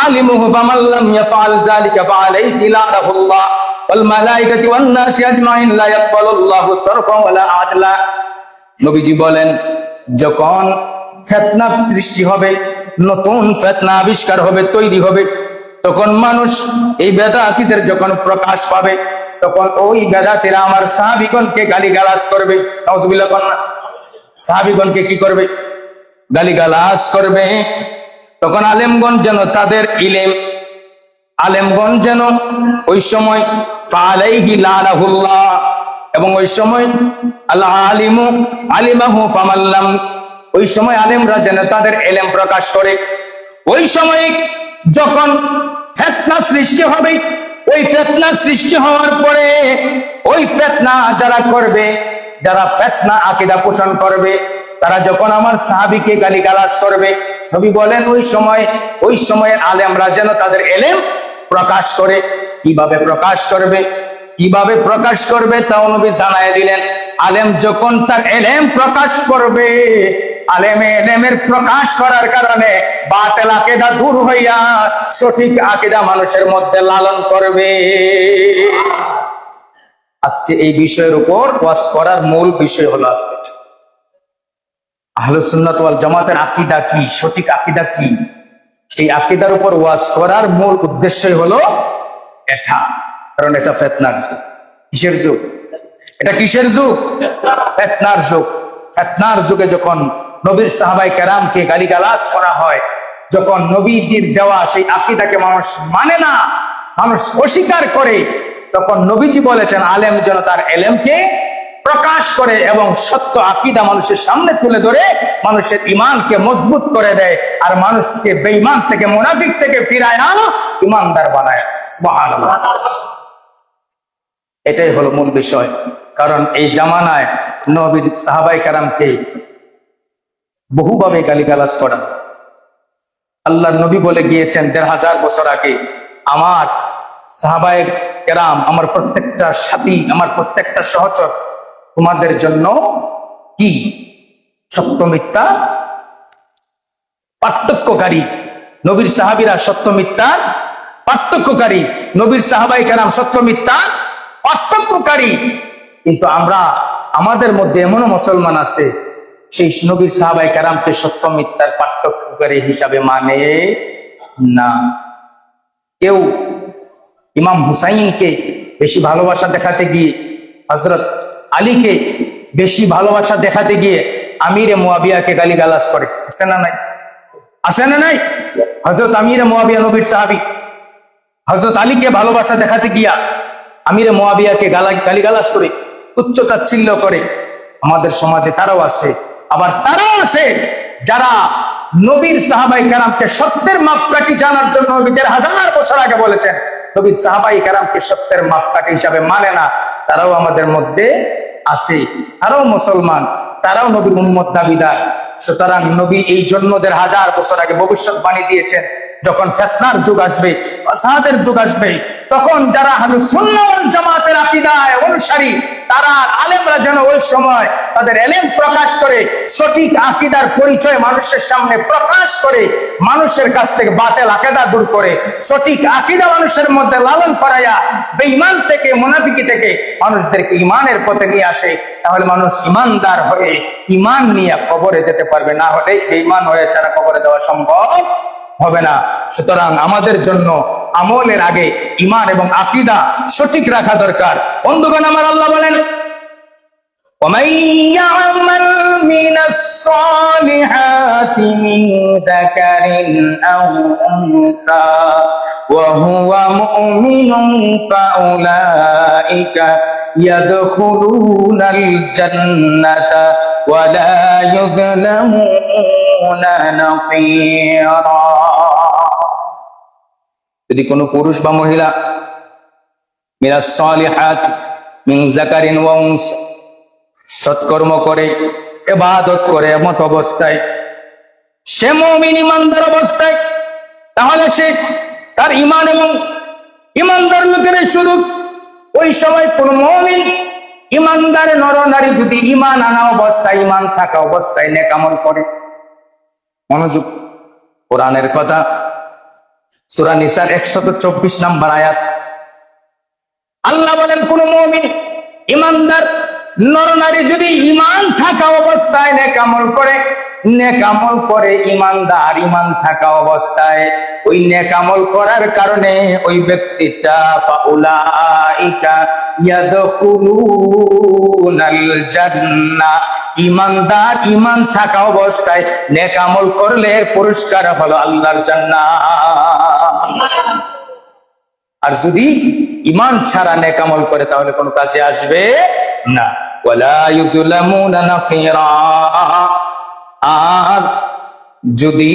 আলিমুহু ফামান লাম ইয়াফআল যালিকা ফাআলাইহি লানাতুল্লাহ ওয়াল মালায়েকাতু ওয়ান নাসি আজমাইন লা ইয়াকবালুল্লাহু সারফা ওয়ালা আদলা। নবীজি বলেন, যখন ফিতনা সৃষ্টি হবে, নতুন ফিতনা আবিষ্কার হবে, তৈরি হবে, তখন মানুষ এই বেদাতীদের যখন প্রকাশ পাবে, তখন ওই বেদাতীরা আমার সাহাবীগণকে গালিগালাজ করবে। নাউজুবিল্লাহ। সাহাবীগণকে কি করবে? গালিগালাজ করবে। তখন আলেমগণ যেন তাদের ইলম, আলেমগণ যেন ওই সময় ফালাইহি লানাহুল্লাহ, এবং ওই সময় আল আলিমু আলিমাহু ফামাল্লাম, ওই সময় আলেমরা যেন তাদের ইলম প্রকাশ করে। ওই সময় যখন ফিতনা সৃষ্টি হবে, ওই ফিতনা সৃষ্টি হওয়ার পরে ওই ফিতনা যারা করবে, যারা ফিতনা আকীদা পোষণ করবে, তারা যখন আমার সাহাবীকে গালিগালাজ করবে, নবী বলেন ওই সময়ের আলেমরা যেন তাদের ইলম প্রকাশ করে। কিভাবে প্রকাশ করবে? কিভাবে প্রকাশ করবে তাও নবী জানায় দিলেন। আলেম যখন তার ইলম প্রকাশ করবে, ইলমের প্রকাশ করার কারণে বাতিল আকীদা দূর হইয়া সঠিক আকীদা মানুষের মধ্যে লালন করবে। আজকে এই বিষয়ের উপর ওয়াজ করার মূল বিষয় হলো আজকে আহলুস সুন্নাত ওয়াল জামাতের আকীদা কি, সঠিক আকীদা কি। সেই আকীদার উপর ওয়াজ করার মূল উদ্দেশ্যই হলো এটা। কারণ এটা ফিতনার যুগ। কিসের যুগ? এটা কিসের যুগ? ফিতনার যুগ। ফিতনার যুগে যখন নবীর সাহাবায়ে কেরামকে গালিগালাজ করা হয়, যখন নবীজির দেওয়া সেই আকীদাকে মানুষ মানে না, মানুষ অস্বীকার করে, তখন নবীজি বলেছেন আলেম যেন তার ইলমকে প্রকাশ করে এবং সত্য আকীদা মানুষের সামনে তুলে ধরে মানুষের ঈমানকে মজবুত করে দেয়, আর মানুষকে বেঈমান থেকে, মুনাফিক থেকে ফিরায়া ঈমানদার বানায়। সুবহানাল্লাহ। এটাই হলো মূল বিষয়। কারণ এই জামানায় নবীর সাহাবায়ে কেরামকে বহুভাবে গালিগালাজ করা। আল্লাহর নবী বলে গিয়েছেন ১৫০০ বছর আগে, আমার সাহাবায়ে কেরাম, আমার প্রত্যেকটা সাথী, আমার প্রত্যেকটা সহচর তোমাদের জন্য কি? সত্য মিথ্যা পার্থক্যকারী। নবীর সাহাবীরা সত্য মিথ্যা পার্থক্যকারী, নবীর সাহাবায়ে কেরাম সত্য মিথ্যা পার্থক্যকারী। কিন্তু আমাদের মধ্যে এমনও মুসলমান আছে, সেই নবীর সাহাবায়ে কেরামকে সত্য মিথ্যার পার্থক্যকারী হিসাবে মানে না। কেউ ইমাম হুসাইনকে বেশি ভালোবাসা দেখাতে গিয়ে, হযরত আলীকে বেশি ভালোবাসা দেখাতে গিয়ে আমিরে মুয়াবিয়াকে গালিগালাজ করে। আছে না নাই? আছে না নাই? হযরত আমিরে মুয়াবিয়া নবীর সাহাবী, হযরত আলীকে ভালোবাসা দেখাতে গিয়া আমিরে মুয়াবিয়াকে গালিগালাজ করে, তুচ্ছ তাচ্ছিল্য করে। আমাদের সমাজে তারাও আছে। আবার তারাও আছে যারা নবীর সাহাবাই কেরামকে সত্যের মাপকাঠি জানার জন্য নবীদের হাজার বছর আগে বলেছেন, নবীর সাহাবাই কেরামকে সত্যের মাপকাঠি হিসাবে মানে না, তারাও আমাদের মধ্যে আছে, তারাও মুসলমান, তারাও নবীর উম্মত দাবিদার। সুতরাং নবী এই জন্য হাজার বছর আগে ভবিষ্যৎবাণী দিয়েছেন, যখন ফিতনার যুগ আসবে, ফাসাদের যুগ আসবে, তখন যারা আহলুস সুন্নাহ ওয়াল জামাতের আকীদায় অনুসারী তারা আলেমরা যেন ওই সময় তাদের ইলম প্রকাশ করে সঠিক আকীদার পরিচয় মানুষের সামনে প্রকাশ করে, মানুষের কাছ থেকে বাতিল আকীদা দূর করে সঠিক আকীদা মানুষের মধ্যে লালন করায়া বেঈমান থেকে মুনাফিকি থেকে মানুষদেরকে ঈমানের পথে নিয়ে আসে। তাহলে মানুষ ঈমানদার হয়ে ঈমান নিয়ে কবরে যেতে পারবে, না হলে বেঈমান হয়ে ছাড়া কবরে যাওয়া সম্ভব হবে না। সুতরাং আমাদের জন্য আমলের আগে ঈমান এবং আকীদা সঠিক রাখা দরকার। বন্ধুগণ আমার, আল্লাহ বলেন وَمَن يَعْمَلْ مِنَ الصَّالِحَاتِ مِن ذَكَرٍ أَوْ أُنثَىٰ وَهُوَ مُؤْمِنٌ فَأُولَٰئِكَ يَدْخُلُونَ الْجَنَّةَ وَلَا يُظْلَمُونَ نَقِيرًا। যদি কোনো পুরুষ বা মহিলা মিনাস সালিহাত মিন যাকারিন ওয়া উনসা সৎকর্ম করে, ইবাদত করে এমত অবস্থায়, সে মুমিন ঈমানদার অবস্থায়, তাহলে সে তার ঈমান এবং ঈমানদার লোকের শুধু ওই সময় কোন মুমিন ঈমানদার নরনারী যদি ঈমান আনা অবস্থায়, ঈমান থাকা অবস্থায় নেক আমল করে, মনোযোগ, কোরআনের কথা, সূরা নিসার 124 নম্বর আয়াত, আল্লাহ বলেন কোন মুমিন ঈমানদার নরনারী যদি ঈমান থাকা অবস্থায় নেক আমল করে, নেক আমল করে ঈমানদার ঈমান থাকা অবস্থায়, ওই নেক আমল করার কারণে ওই ব্যক্তিটা ফাউলাইকা ইয়াদখুলুনাল জান্নাহ, ঈমানদার ঈমান থাকা অবস্থায় নেক আমল করলে পুরস্কার হলো আল্লাহর জান্নাত। আর যদি ঈমান ছাড়া নেক আমল করে তাহলে কোনো কাজে আসবে না। ওয়ালা ইউযলামুনা নাকিরা, আর যদি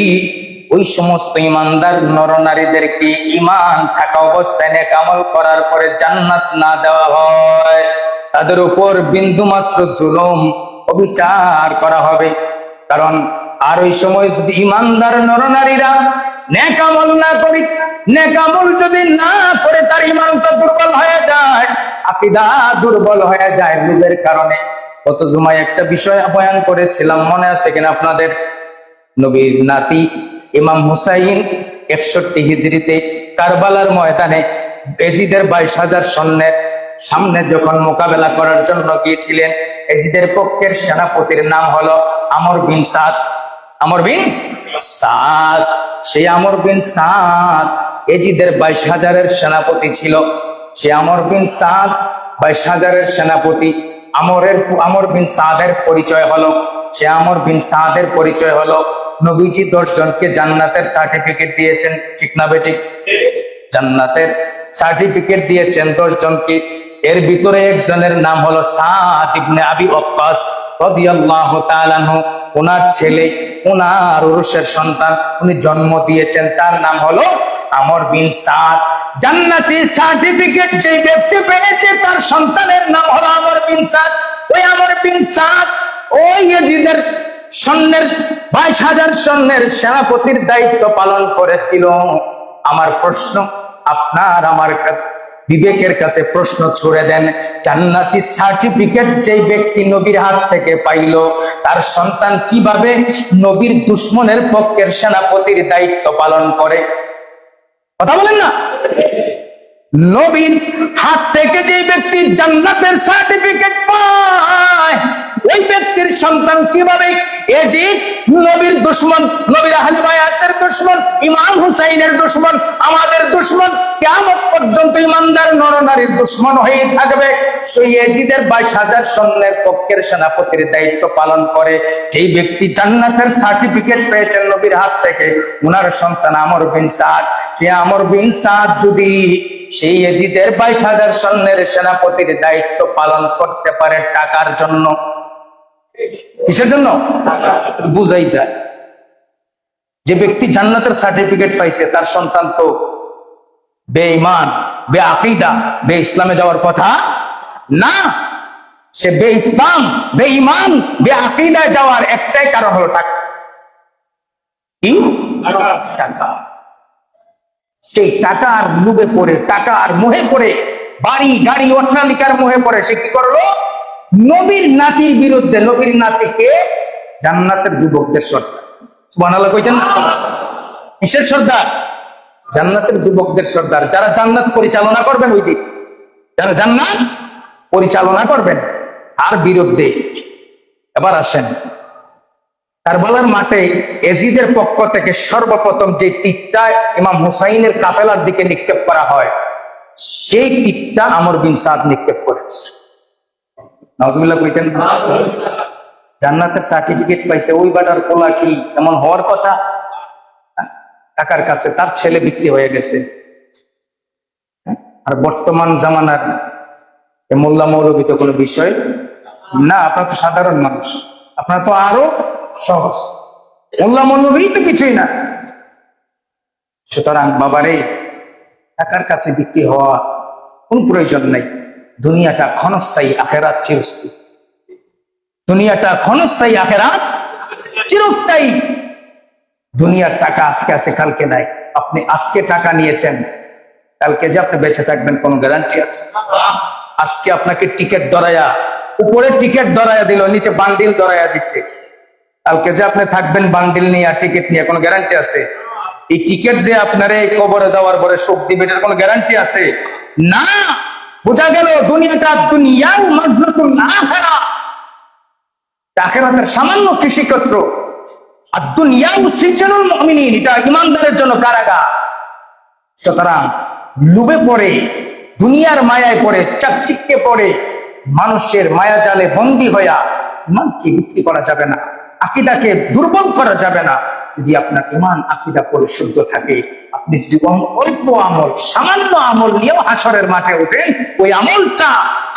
ওই সমস্ত ঈমানদার নরনারীদেরকে ঈমান থাকা অবস্থায় নেক আমল করার পরে জান্নাত না দেওয়া হয়, তাদের উপর বিন্দুমাত্র জুলুম অবিচার করা হবে। কারণ আর ওই সময় যদি ঈমানদার নরনারীরা নেক আমল না করে, নেক আমল যদি না করে তার ঈমানটা দুর্বল হয়ে যায়, আকীদা দুর্বল হয়ে যায় লোভের কারণে। গত জুমায় একটা বিষয় বয়ান করেছিলাম, মনে আছে কিনা আপনাদের? নবীর নাতি ইমাম হুসাইন 61 হিজরিতে কারবালার ময়দানে এজিদের 22,000 সৈন্যের সামনে যখন মোকাবেলা করার জন্য গিয়েছিলেন, এজিদের পক্ষের সেনাপতির নাম হলো আমর বিন সাদ। আমর বিন সাদ, সেই আমর বিন সাদ এজিদের 22,000-এর সেনাপতি ছিল। সে আমর বিন সাদ 22,000-এর সেনাপতি। আমর বিন সাদের পরিচয় হলো, সে আমর বিন সাদের পরিচয় হলো নবীজি 10 জনকে জান্নাতের সার্টিফিকেট দিয়েছেন, ঠিক না বেঠিক? জান্নাতের সার্টিফিকেট দিয়েছেন 10 জনকে। এর ভিতরে একজনের নাম হলো সাদ ইবনে আবি ওয়াক্কাস রাদিয়াল্লাহু তাআলা আনহু। ওনার ছেলে, ওনার উরুসের সন্তান, উনি জন্ম দিয়েছেন, তার নাম হলো আমর বিন সাদ। জান্নাতি সার্টিফিকেট যে ব্যক্তি পেয়েছে তার সন্তানের নাম হলো আমর বিন সাদ। ওই আমর বিন সাদ ওই ইয়াজিদের সৈন্যের 22,000 সৈন্যের সেনাপতির দায়িত্ব পালন করেছিল। আমার প্রশ্ন, আপনার আমার কাছে বিবেকের কাছে প্রশ্ন ছুড়ে দেন, জান্নাতি সার্টিফিকেট যে ব্যক্তি নবীর হাত থেকে পাইল, তার সন্তান কিভাবে নবীর দুশমনের পক্ষের সেনাপতির দায়িত্ব পালন করে? কথা বলেন না। নবীর হাত থেকে যে ব্যক্তি জান্নাতের সার্টিফিকেট পায়, ওই ব্যক্তির সন্তান কিভাবে এজিদ নবীর দুশমন, নবীর আহলে বায়াতের দুশমন, ইমাম হুসাইনের দুশমন, আমাদের দুশমন, কিয়ামত পর্যন্ত ইমানদার নরনারীর দুশমন হয়ে থাকবে। সেই এজিদের 22,000 সৈন্যের পক্ষের সেনাপতির দায়িত্ব পালন করে যেই ব্যক্তি জান্নাতের সার্টিফিকেট পেয়েছেন নবীর হাত থেকে, ওনার সন্তান আমর বিন সাদ। সে আমর বিন সাদ যদি সেই এজিদের 22,000 সৈন্যের সেনাপতির দায়িত্ব পালন করতে পারে টাকার জন্য, কিসের জন্য? বুঝাই যায় যে ব্যক্তি জান্নাতের সার্টিফিকেট পাইছে তার সন্তান তো বেঈমান, বেআকিদা, ইসলামে যাওয়ার কথা না। সে ইসলাম, বেঈমান, বেআকিদায় যাওয়ার একটাই কারণ হলো টাকা। কি? টাকা। সেই টাকার লোভে পড়ে, টাকার মোহে পড়ে, বাড়ি গাড়ি অট্টালিকার মোহে পড়ে সে কি করলো? নবীর নাতির বিরুদ্ধে, নবীর নাতিকে জান্নাতের যুবকদের সর্দার, সুবহানাল্লাহ কইতেন না? কিসের সর্দার? জান্নাতের যুবকদের সর্দার, যারা জান্নাত পরিচালনা করবেন ওই দিন, যারা জান্নাত পরিচালনা করবেন তার বিরুদ্ধে। এবার আসেন, কারবালার মাঠে এজিদের পক্ষ থেকে সর্বপ্রথম যে তীরটা ইমাম হুসাইনের কাফেলার দিকে নিক্ষেপ করা হয়, সেই তীরটা আমর বিন সাদ নিক্ষেপ করেছে। নাউজুবিল্লাহ কইতেন। জান্নাতের সার্টিফিকেট পাইছে, ওই বাটার পোলা কি এমন হওয়ার কথা? টাকার কাছে তার ছেলে বিক্রি হয়ে গেছে। আর বর্তমান জামানার মোল্লা মৌলবী তো কোনো বিষয় না, আপনার তো সাধারণ মানুষ, আপনার তো আরো সহজ, মোল্লা মৌলবী তো কিছুই না। সুতরাং বাবারে, টাকার কাছে বিক্রি হওয়া কোন প্রয়োজন নাই। দুনিয়াটা ক্ষণস্থায়ী, আখেরাত চিরস্থায়ী। দুনিয়াটা ক্ষণস্থায়ী, আখেরাত চিরস্থায়ী। দুনিয়ার টাকা আজকে আছে, কালকে নাই। আপনি আজকে টাকা নিয়েছেন, কালকে যে আপনি বেঁচে থাকবেন কোন গ্যারান্টি আছে? আজকে আপনাকে টিকিট ধরায়া, উপরে টিকিট ধরায়া দিল, নিচে বান্ডিল ধরায়া দিছে, কালকে যে আপনি থাকবেন বান্ডিল নিয়ে আর টিকিট নিয়ে, কোনো গ্যারান্টি আছে? এই টিকিট যে আপনার এই কবরে যাওয়ার পরে সুখ দিবে, এটার কোনো গ্যারান্টি আছে? না। বোঝা গেল দুনিয়াটা দুনিয়াও মাজনাতুল আখিরা, আখিরাতের সামান্য কৃষিক্ষেত্র। আর দুনিয়াও সিজনুল মুমিনিন, এটা ঈমানদারের জন্য কারাগার। সুতরাং লোভে পড়ে, দুনিয়ার মায়ায় পড়ে, চাকচিক্যে পড়ে, মানুষের মায়া জালে বন্দী হইয়া ইমানকে বিক্রি করা যাবে না, আকীদাকে দুর্বল করা যাবে না। যদি আপনার ইমান আকীদা পরিশুদ্ধ থাকে, আপনি যদি অল্প আমল, সামান্য আমল নিয়েও হাসরের মাঠে ওঠেন, ওই আমলটা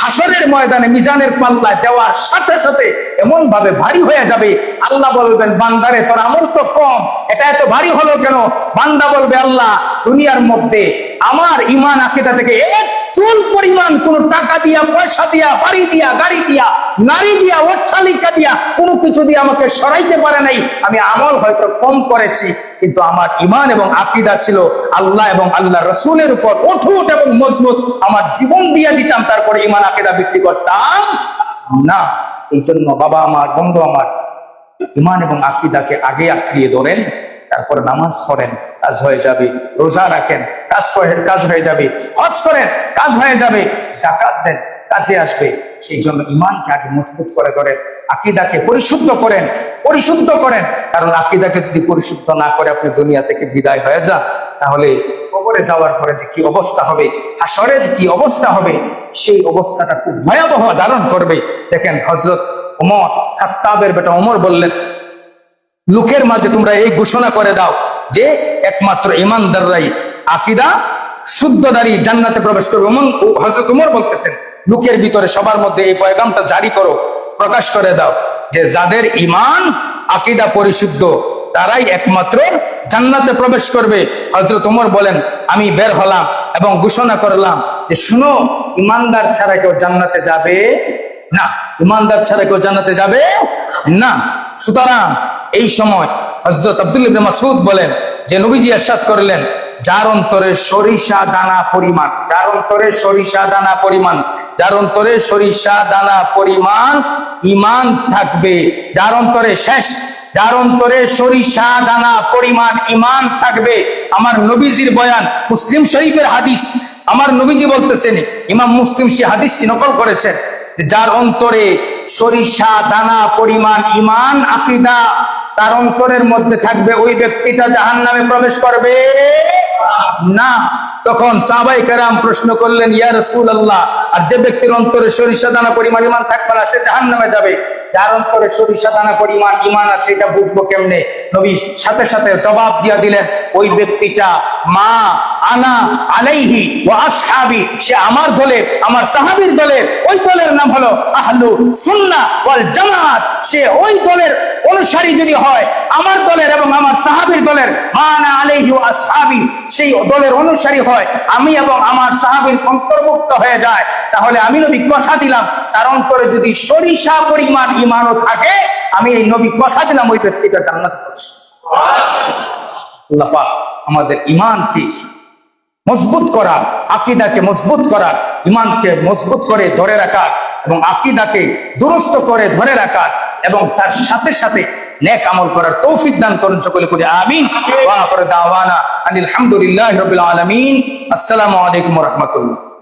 হাসরের ময়দানে মিজানের পাল্লায় দেওয়ার সাথে সাথে এমন ভাবে ভারী হয়ে যাবে, আল্লাহ বলবেন বান্দারে তোর আমল তো কম, এটা এত ভারী হলো কেন? বান্দা বলবে আল্লাহ, দুনিয়ার মধ্যে আমার ইমান আকীদা থেকে এক চুল পরিমাণ কোন টাকা দিয়া, পয়সা দিয়া, বাড়ি দিয়া, গাড়ি দিয়া, নারী দিয়া, অট্টালিকা দিয়া, কোনো কিছু দিয়ে আমাকে সরাইতে পারে নাই। আমি আমল হয়তো কম করেছি, কিন্তু আমার ইমান এবং আকীদা ছিল আল্লাহ এবং আল্লাহ রসুলের উপর অটুট এবং মজবুত। আমার জীবন দিয়ে দিতাম, তারপরে ইমান আকীদা বিক্রি করতাম না। এই জন্য বাবা আমার, বন্ধু আমার, ইমান এবং আকীদাকে আগে আঁকড়িয়ে ধরেন, তারপরে নামাজ পড়েন, কাজ হয়ে যাবে। রোজা রাখেন, কাজ হয়ে যাবে। হজ করেন, কাজ হয়ে যাবে। যাকাত দেন, কাজে আসবে। সেই জন্য ইমানকে আগে মজবুত করে ধরেন, আকীদাকে পরিশুদ্ধ করেন। কারণ আকীদাকে যদি পরিশুদ্ধ না করে আপনি দুনিয়া থেকে বিদায় হয়ে যান, তাহলে কবরে যাওয়ার পরে যে কি অবস্থা হবে, হাসরে যে কি অবস্থা হবে, সেই অবস্থাটা খুব ভয়াবহ ধারণ করবে। দেখেন হযরত ওমর, খাত্তাবের বেটা ওমর বললেন, লোকের মাঝে তোমরা এই ঘোষণা করে দাও যে একমাত্র ঈমানদাররাই আকীদা শুদ্ধধারী জান্নাতে প্রবেশ করবে। হযরত ওমর বলতেছেন, লোকের ভিতরে সবার মধ্যে এই পয়গামটা জারি করো, প্রকাশ করে দাও যে যাদের ঈমান আকীদা পরিশুদ্ধ তারাই একমাত্র জান্নাতে প্রবেশ করবে। হযরত ওমর বলেন, আমি বের হলাম এবং ঘোষণা করলাম যে শুনো, ঈমানদার ছাড়া কেউ জান্নাতে যাবে না, ঈমানদার ছাড়া কেউ জান্নাতে যাবে না। সুতরাং এই সময় হযরত আব্দুল্লাহ ইবনে মাসউদ বলেন যে নবীজি ইরশাদ করলেন, যার অন্তরে সরিষা দানা পরিমাণ, যার অন্তরে সরিষা দানা পরিমাণ ঈমান থাকবে, যার অন্তরে সরিষা দানা পরিমাণ ঈমান থাকবে। আমার নবীজির বয়ান, মুসলিম শরীফের হাদিস। আমার নবীজি বলতেছেন, ইমাম মুসলিম সেই হাদিসটি নকল করেছেন, যার অন্তরে সরিষা দানা পরিমাণ ঈমান আকীদা তার অন্তরের মধ্যে থাকবে, ওই ব্যক্তিটা জাহান্নামে প্রবেশ করবে না। তখন সাহাবায়ে কেরাম প্রশ্ন করলেন, ইয়া রাসূলুল্লাহ, আর যে ব্যক্তির অন্তরে সরিষা দানা পরিমাণ ঈমান থাকবে না, সে জাহান্নামে যাবে। যার অন্তরে সরিষা দানা পরিমাণ ঈমান আছে, এটা বুঝবো কেমনে? নবী সাথে সাথে জবাব দিয়া দিলেন, ওই ব্যক্তিটা মা আনা আলাইহি ওয়া আসহাবি, সে আমার দলের, আমার সাহাবীর দলের, ওই দলের নাম হলো আহলু সুন্নাহ ওয়াল জামাত। সে ওই দলের অনুসারী যদি হয়, আমার দলের এবং আমার সাহাবীর দলের, আনা আলাইহি ওয়া আসহাবি, সেই দলের অনুসারী হয়, আমি এবং আমার সাহাবীর অন্তর্ভুক্ত হয়ে যায়, তাহলে আমি নবী কথা দিলাম তার অন্তরে যদি সরিষা পরিমাণ ঈমানও থাকে, আমি এই নবী কথা দিলাম ওই ব্যক্তিটা জান্নাতে পৌঁছে। আল্লাহ পাক আমাদের ঈমানকে মজবুত করা, আকীদাকে মজবুত করা, ঈমানকে মজবুত করে ধরে রাখা এবং আকীদাকে দুরস্ত করে ধরে রাখা এবং তার সাথে সাথে নেক আমল করার তৌফিক দান করুন সকলে করে আমিন। ওয়া আখিরু দাওয়ানা আনিল হামদুলিল্লাহি রাব্বিল আলামিন। আসসালামু আলাইকুম ওয়া রাহমাতুল্লাহ।